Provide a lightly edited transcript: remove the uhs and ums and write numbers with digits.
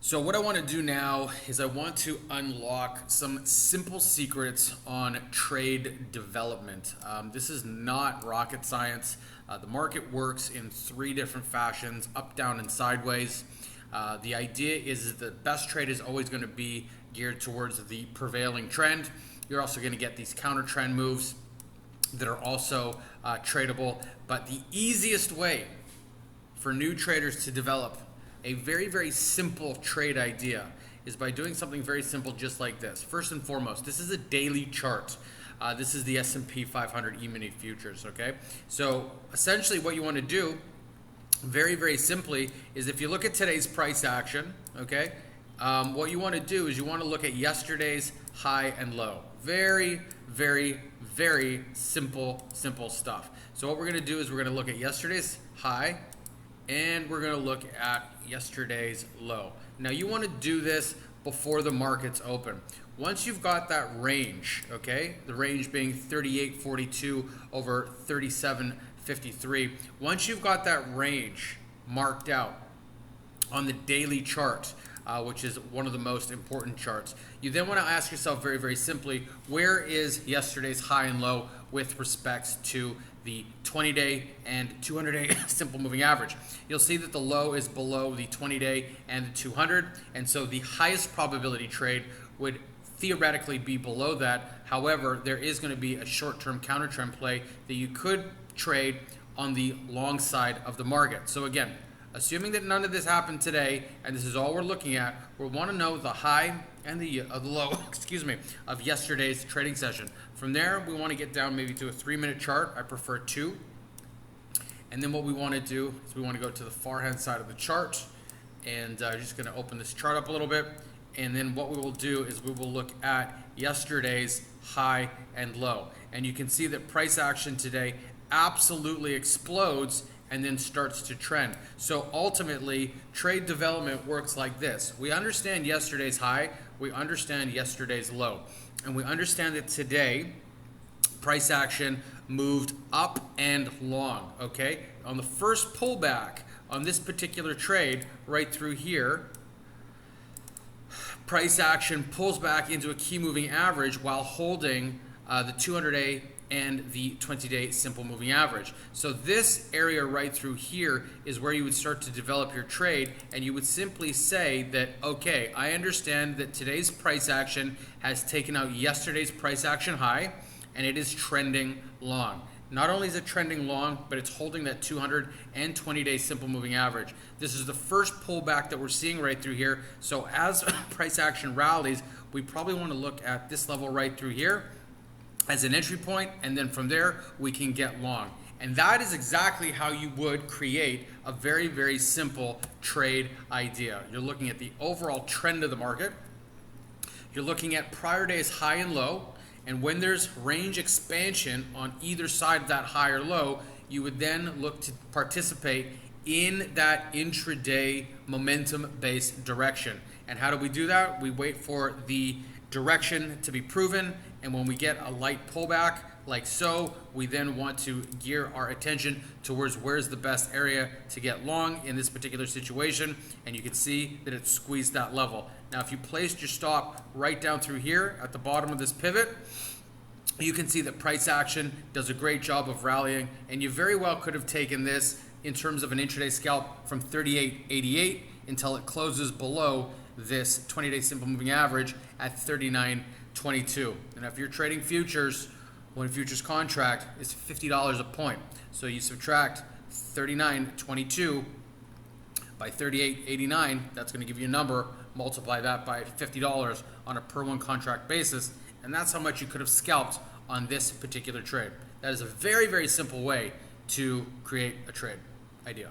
So what I want to do now is I want to unlock some simple secrets on trade development. This is not rocket science. The market works in three different fashions: up, down, and sideways. The idea is the best trade is always going to be geared towards the prevailing trend. You're also going to get these counter trend moves that are also tradable. But the easiest way for new traders to develop a very, very simple trade idea is by doing something very simple just like this. First and foremost, this is a daily chart. This is the S&P 500 E-mini futures, okay? So essentially what you want to do, very, very simply, is if you look at today's price action, okay, what you want to do is you want to look at yesterday's high and low. Very, very, very simple stuff. So what we're going to do is we're going to look at yesterday's high and we're going to look at yesterday's low. Now you want to do this before the markets open. Once you've got that range, okay, the range being 38.42 over 37.53, once you've got that range marked out on the daily chart, which is one of the most important charts, you then want to ask yourself very, very simply, where is yesterday's high and low with respect to the 20-day and 200-day simple moving average? You'll see that the low is below the 20-day and the 200, and so the highest probability trade would theoretically be below that. However, there is going to be a short-term counter trend play that you could trade on the long side of the market. So again, assuming that none of this happened today, and this is all we're looking at, we want to know the high and the low, excuse me, of yesterday's trading session. From there, we want to get down maybe to a 3-minute chart. I prefer 2. And then what we want to do is we want to go to the far hand side of the chart, and just going to open this chart up a little bit. And then what we will do is we will look at yesterday's high and low. And you can see that price action today absolutely explodes and then starts to trend. So ultimately, trade development works like this. We understand yesterday's high, we understand yesterday's low, and we understand that today, price action moved up and long, okay? On the first pullback on this particular trade, right through here, price action pulls back into a key moving average while holding the 200-day and the 20-day simple moving average. So this area right through here is where you would start to develop your trade, and you would simply say that, okay, I understand that today's price action has taken out yesterday's price action high, and it is trending long. Not only is it trending long, but it's holding that 200 and 20-day simple moving average. This is the first pullback that we're seeing right through here. So as price action rallies, we probably want to look at this level right through here as an entry point, and then from there we can get long. And that is exactly how you would create a very, very simple trade idea. You're looking at the overall trend of the market, you're looking at prior day's high and low, and when there's range expansion on either side of that high or low, you would then look to participate in that intraday momentum-based direction. And how do we do that? We wait for the direction to be proven, and when we get a light pullback like so, we then want to gear our attention towards where's the best area to get long in this particular situation, and you can see that it's squeezed that level. Now if you placed your stop right down through here at the bottom of this pivot, you can see that price action does a great job of rallying, and you very well could have taken this in terms of an intraday scalp from 38.88 until it closes below this 20-day simple moving average at 39.22. And if you're trading futures, one futures contract is $50 a point. So you subtract 39.22 by 38.89, that's going to give you a number, multiply that by $50 on a per one contract basis, and that's how much you could have scalped on this particular trade. That is a very, very simple way to create a trade idea.